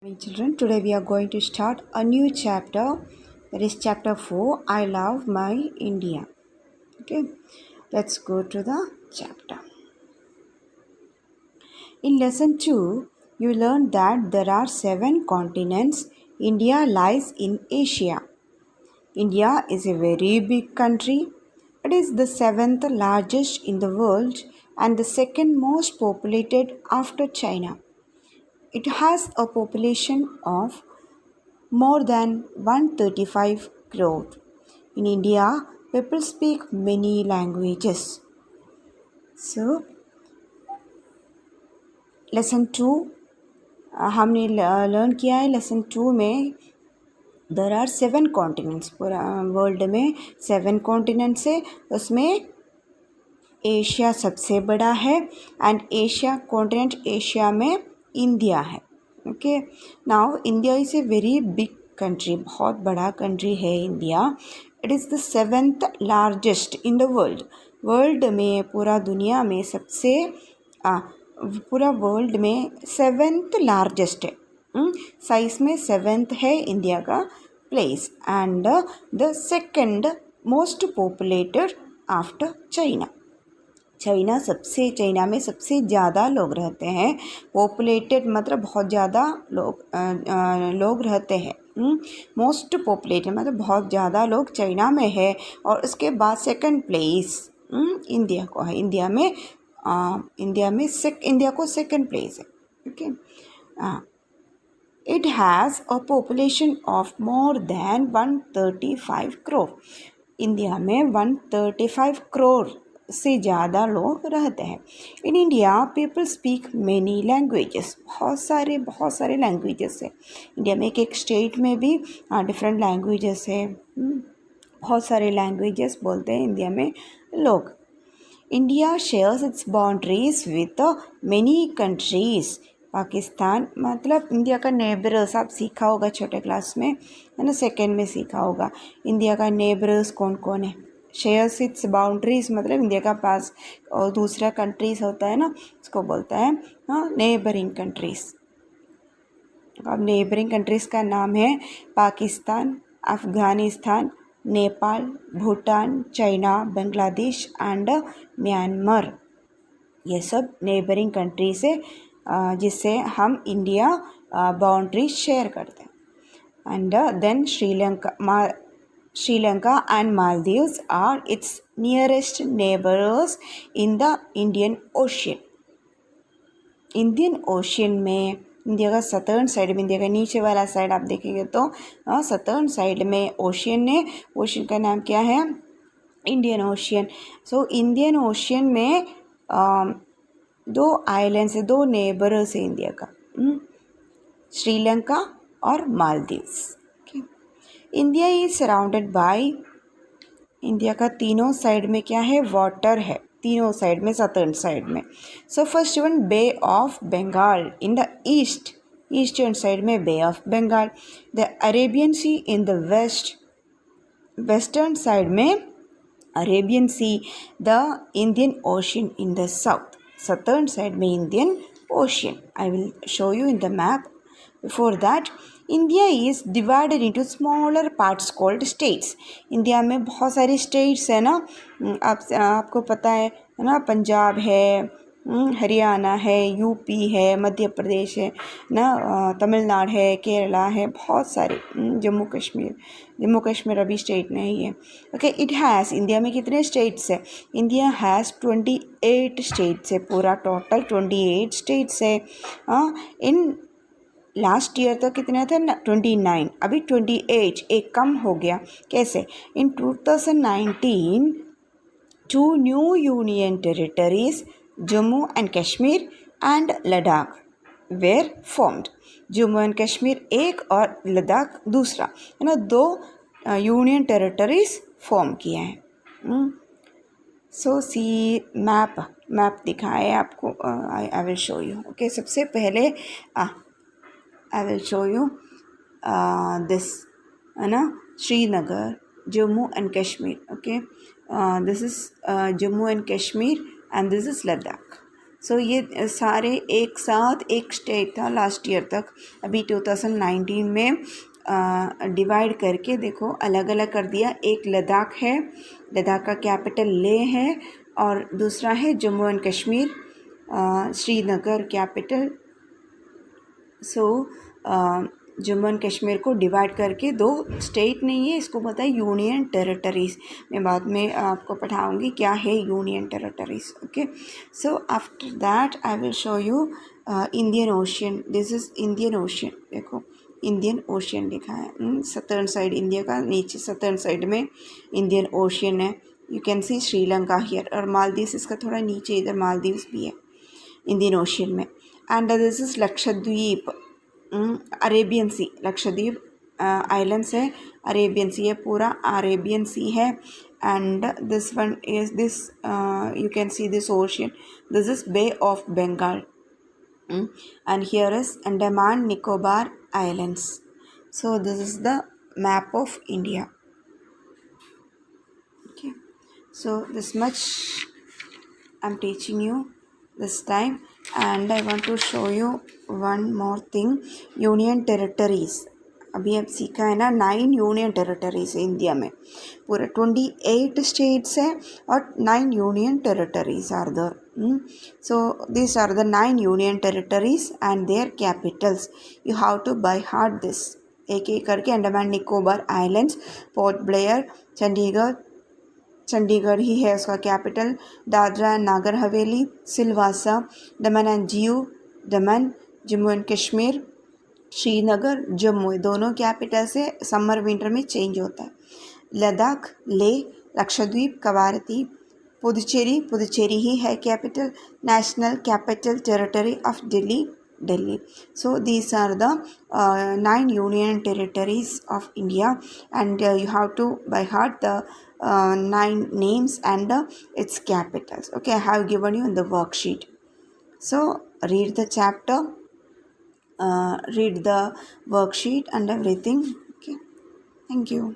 Hi children, today we are going to start a new chapter, that is chapter 4, I Love My India. Okay, let's go to the chapter. In lesson 2, you learned that there are 7 continents. India lies in Asia. India is a very big country. It is the 7th largest in the world and the second most populated after China. It has a population of more than 135 crore. In India, people speak many languages. So, lesson two हमने learn किया है lesson two में there are 7 continents. पूरा world में 7 continents है. उसमें Asia सबसे बड़ा है एंड एशिया कॉन्टिनेंट एशिया में इंडिया है. Okay, now India is a very big country. बहुत बड़ा कंट्री है India. It is the 7th largest in the world. World में पूरा दुनिया में सबसे पूरा वर्ल्ड में 7th लार्जेस्ट है. साइज में 7th है इंडिया का place and the second most populated after China. China में सबसे ज़्यादा लोग रहते हैं. पॉपुलेटेड मतलब बहुत ज़्यादा लोग रहते हैं. मोस्ट पॉपुलेटेड मतलब बहुत ज़्यादा लोग चाइना में है. और उसके बाद सेकंड प्लेस इंडिया को है. इंडिया को सेकंड प्लेस है. Okay, it has a population of more than 135 crore. India में 135 करोड़ से ज़्यादा लोग रहते हैं. In India people speak many languages. बहुत सारे लैंग्वेजेस है. इंडिया में एक स्टेट में भी डिफरेंट लैंग्वेजेस है. बहुत सारे लैंग्वेजेस बोलते हैं इंडिया में लोग. India shares it's boundaries with many countries. Pakistan मतलब इंडिया का नेबरस. आप सीखा होगा छोटे क्लास में, है ना, सेकेंड में सीखा होगा. इंडिया का नेबरस कौन कौन है. शेयर्स इट्स बाउंड्रीज मतलब इंडिया का पास और दूसरा कंट्रीज़ होता है ना, उसको बोलता है नेबरिंग कंट्रीज़. अब नेबरिंग कंट्रीज़ का नाम है Pakistan, Afghanistan, Nepal, Bhutan, China, Bangladesh and Myanmar. ये सब नेबरिंग कंट्रीज़ है जिससे हम इंडिया बाउंड्री शेयर करते हैं. And then Sri Lanka and Maldives are its nearest neighbors in the Indian Ocean. Indian Ocean में इंडिया का सतर्न साइड में, इंडिया का नीचे वाला साइड आप देखेंगे तो सतर्न साइड में ओशियन है. ओशियन का नाम क्या है? Indian ocean. So Indian Ocean में 2 आइलैंड्स है, 2 नेबर्स है इंडिया का, श्रीलंका और Maldives. India is surrounded by. India का तीनों साइड में क्या है? वाटर है. तीनों साइड में, सतर्न साइड में. So first one bay of Bengal in the eastern side में bay of Bengal. The Arabian sea in the western side में Arabian sea. The Indian ocean in the southern side में Indian ocean. I will show you in the map. Before that India is divided into smaller parts called states. India में बहुत सारे states है ना. आपको पता है ना, पंजाब है, हरियाणा है, यूपी है, मध्य प्रदेश है ना, तमिलनाडु है, केरला है, बहुत सारे, जम्मू कश्मीर अभी स्टेट नहीं है. Okay, it has. इंडिया में कितने स्टेट्स है? इंडिया हैज़ 28 स्टेट्स है. पूरा टोटल 28 स्टेट्स है. इन लास्ट ईयर तो कितने थे? 29. अभी 28, एक कम हो गया. कैसे? In 2019 2 new union territories, Jammu and Kashmir and Ladakh were formed. Jammu and Kashmir एक और लद्दाख दूसरा, है ना. 2 यूनियन टेरिटरीज फॉर्म किए हैं. सो सी मैप दिखाए आपको. आई विल शो यू. ओके, सबसे पहले I will show you this, है ना, Srinagar, Jammu and Kashmir. Okay, this is Jammu and Kashmir and this is Ladakh. सो ये सारे एक साथ एक स्टेट था लास्ट ईयर तक, अभी 2019 में डिवाइड करके देखो अलग अलग कर दिया। एक लद्दाख है, लद्दाख का कैपिटल लेह है, और दूसरा है Jammu and Kashmir, Srinagar capital. So Jammu and Kashmir को डिवाइड करके दो स्टेट नहीं है, इसको पता है यूनियन टेरिटरीज। मैं बाद में आपको पढ़ाऊँगी क्या है union territories. Okay, so after that I will show you Indian Ocean. This is Indian Ocean. देखो इंडियन ओशियन लिखा है सदर्न साइड इंडिया का, नीचे सदर्न साइड में इंडियन ओशियन है। You can see Sri Lanka here, और मालदीव्स इसका थोड़ा नीचे, इधर मालदीव्स भी है इंडियन ओशियन में। And this is Lakshadweep, Arabian Sea. Lakshadweep islands है, अरेबियन सी है, पूरा अरेबियन सी है। And this one is this, you can see this ocean, this is Bay of Bengal, and here is Andaman Nicobar Islands. So this is the map of India. Okay, so this much I'm teaching you this time, and I want to show you one more thing, union territories. अभी अब सीखा है ना, 9 union territories है India में, पूरे 28 states है और 9 union territories are there. So these are the 9 union territories and their capitals. You have to by heart this, एक एक करके। अंडमान निकोबार आइलैंड्स, पोर्ट ब्लेयर, चंडीगढ़, चंडीगढ़ ही है उसका capital, Dadra and Nagar Haveli, Silvassa, Daman and Diu, Daman, Jammu and Kashmir, Srinagar, Jammu, दोनों कैपिटल से समर विंटर में चेंज होता है। लद्दाख, लेह, लक्षद्वीप, कवारती, पुदुचेरी, पुदुचेरी ही है capital, national capital territory of Delhi, Delhi. So these are the 9 union territories of India, and you have to by heart the 9 names and its capitals. Okay, I have given you in the worksheet. So read the chapter, read the worksheet and everything. Okay, thank you.